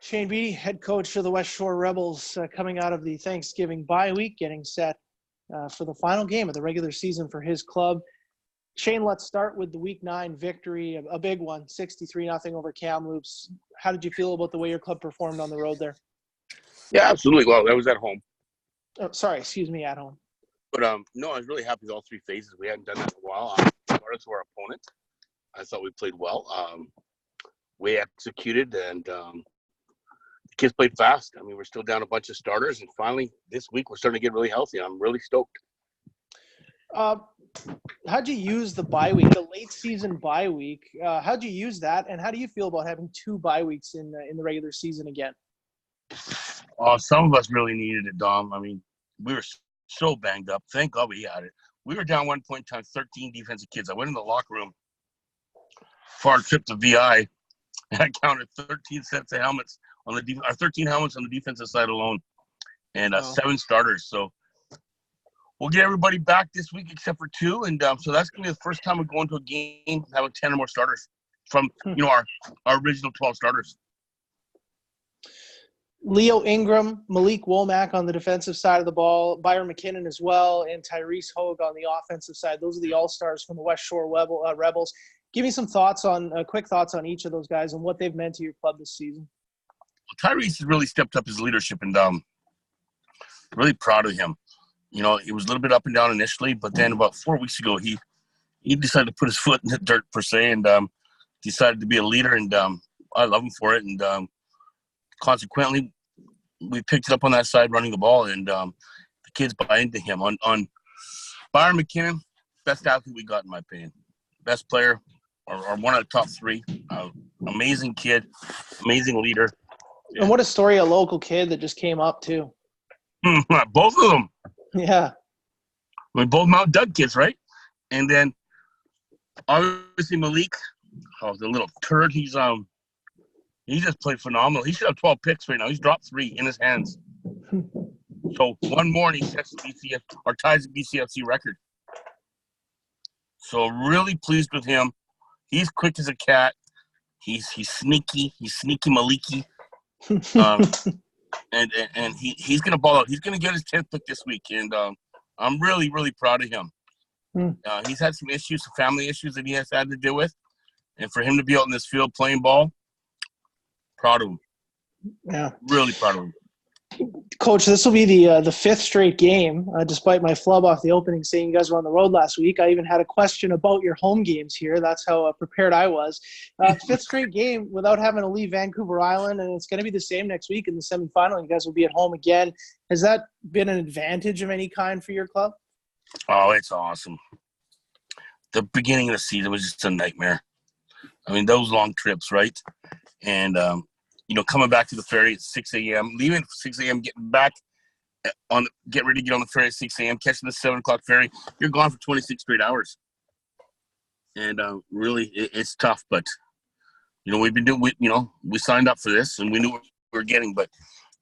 Shane Beatty, head coach of the Westshore Rebels, coming out of the Thanksgiving bye week, getting set for the final game of the regular season for his club. Shane, let's start with the Week 9 victory, a big one, 63-0 over Kamloops. How did you feel about the way your club performed on the road there? Yeah, absolutely. Well, that was at home. Oh, sorry, excuse me, at home. But, no, I was really happy with all three phases. We hadn't done that in a while. Regardless of our opponent, I thought we played well. We executed, and the kids played fast. I mean, we're still down a bunch of starters, and finally, this week, we're starting to get really healthy. I'm really stoked. How'd you use the bye week, the late season bye week? How'd you use that, and how do you feel about having 2 bye weeks in the regular season again? Some of us really needed it, Dom. I mean, we were so banged up. Thank God we had it. We were down one point in time, 13 defensive kids. I went in the locker room for our trip to VI, and I counted 13 sets of helmets on the 13 helmets on the defensive side alone, and 7 starters. So we'll get everybody back this week except for 2, and so that's gonna be the first time we go into a game having 10 or more starters from our original 12 starters. Leo Ingram, Malik Womack on the defensive side of the ball, Byron McKinnon as well, and Tyrese Hogue on the offensive side. Those are the all-stars from the Westshore Rebels. Give me some thoughts quick thoughts on each of those guys and what they've meant to your club this season. Tyrese has really stepped up his leadership, and really proud of him. You know, it was a little bit up and down initially, but then about 4 weeks ago, he decided to put his foot in the dirt per se, and decided to be a leader, and I love him for it, and consequently, we picked it up on that side running the ball, and the kids buy into him. On Byron McKinnon, best athlete we got in my opinion. Best player, or one of the top 3. Amazing kid, amazing leader. And what a story, a local kid that just came up too. Both of them. Yeah. I mean, both Mount Doug kids, right? And then obviously Malik, the little turd, he just played phenomenal. He should have 12 picks right now. He's dropped 3 in his hands. So one more and he sets the ties the BCFC record. So really pleased with him. He's quick as a cat. He's sneaky. He's sneaky Maliki. And he's gonna ball out. He's gonna get his 10th pick this week, and I'm really, really proud of him. He's had some issues, some family issues that he has had to deal with, and for him to be out in this field playing ball, proud of him. Yeah, really proud of him. Coach, this will be the 5th straight game, despite my flub off the opening saying you guys were on the road last week. I even had a question about your home games here. That's how prepared I was. 5th straight game without having to leave Vancouver Island, and it's going to be the same next week in the semifinal. You guys will be at home again. Has that been an advantage of any kind for your club? Oh, it's awesome. The beginning of the season was just a nightmare. I mean, those long trips, right? And coming back to the ferry at 6 a.m., leaving at 6 a.m., getting get ready to get on the ferry at 6 a.m., catching the 7 o'clock ferry. You're gone for 26 straight hours. And really, it's tough. But, we've been we signed up for this, and we knew what we were getting. But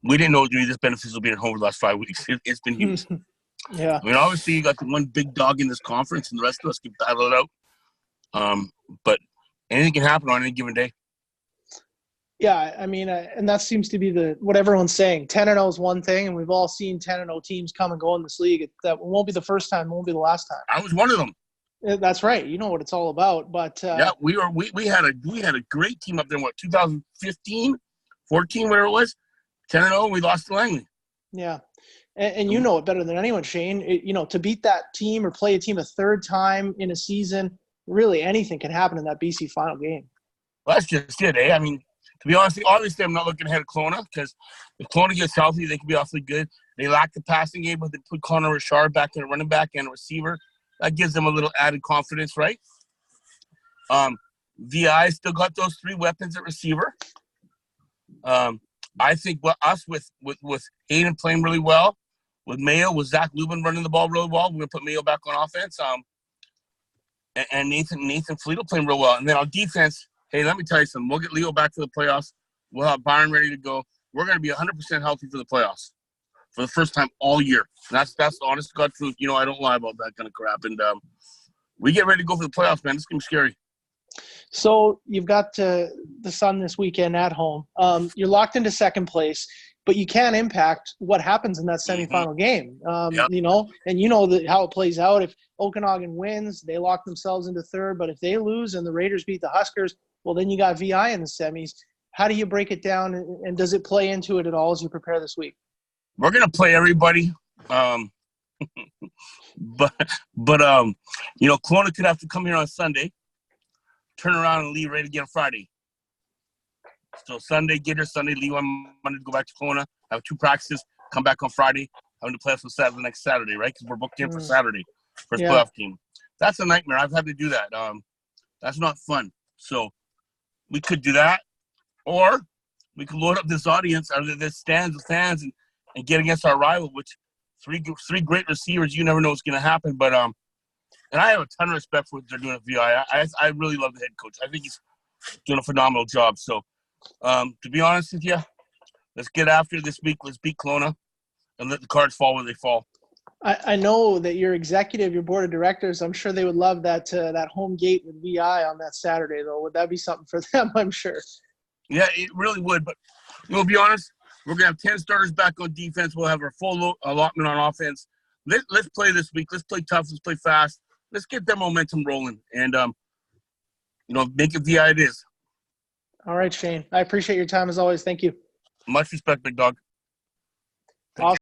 we didn't know it would be this beneficial being at home for the last 5 weeks. It's been huge. Yeah. I mean, obviously, you got the one big dog in this conference, and the rest of us can battle it out. But anything can happen on any given day. Yeah, I mean, and that seems to be what everyone's saying. 10-0 is one thing, and we've all seen 10-0 teams come and go in this league. That won't be the first time, won't be the last time. I was one of them. That's right. You know what it's all about. But yeah, we had a great team up there. What 2015, 14, whatever it was. 10-0, we lost to Langley. Yeah, and you know it better than anyone, Shane. To beat that team or play a team a 3rd time in a season, really anything can happen in that BC final game. Well, that's just it, eh? I mean. To be honest, obviously I'm not looking ahead of Kelowna because if Kelowna gets healthy, they can be awfully good. They lack the passing game, but they put Connor Richard back in a running back and a receiver. That gives them a little added confidence, right? VI still got those 3 weapons at receiver. I think us with Hayden playing really well, with Mayo, with Zach Lubin running the ball really well, we're going to put Mayo back on offense. And Nathan Fleetle playing real well. And then on defense, hey, let me tell you something. We'll get Leo back for the playoffs. We'll have Byron ready to go. We're going to be 100% healthy for the playoffs for the first time all year. And that's the honest to God truth. I don't lie about that kind of crap. And we get ready to go for the playoffs, man. It's going to be scary. So you've got the Sun this weekend at home. You're locked into second place, but you can impact what happens in that semifinal game. Yep. You know, and you know how it plays out. If Okanagan wins, they lock themselves into third. But if they lose and the Raiders beat the Huskers, well, then you got VI in the semis. How do you break it down, and does it play into it at all as you prepare this week? We're gonna play everybody, but you know, Kelowna could have to come here on Sunday, turn around and leave ready again Friday. So Sunday, get here Sunday, leave on Monday to go back to Kelowna, have 2 practices, come back on Friday, having to play us on the next Saturday, right? Because we're booked in for Saturday, first playoff team. That's a nightmare. I've had to do that. That's not fun. So we could do that, or we could load up this audience out of this stands of fans and get against our rival, which three great receivers. You never know what's going to happen. But and I have a ton of respect for what they're doing at VI. I really love the head coach. I think he's doing a phenomenal job. So to be honest with you, let's get after it this week. Let's beat Kelowna and let the cards fall where they fall. I know that your executive, your board of directors, I'm sure they would love that home gate with VI on that Saturday, though. Would that be something for them? I'm sure. Yeah, it really would. But to be honest, we're going to have 10 starters back on defense. We'll have our full allotment on offense. Let's play this week. Let's play tough. Let's play fast. Let's get that momentum rolling. And, you know, make it VI it is. All right, Shane. I appreciate your time as always. Thank you. Much respect, big dog.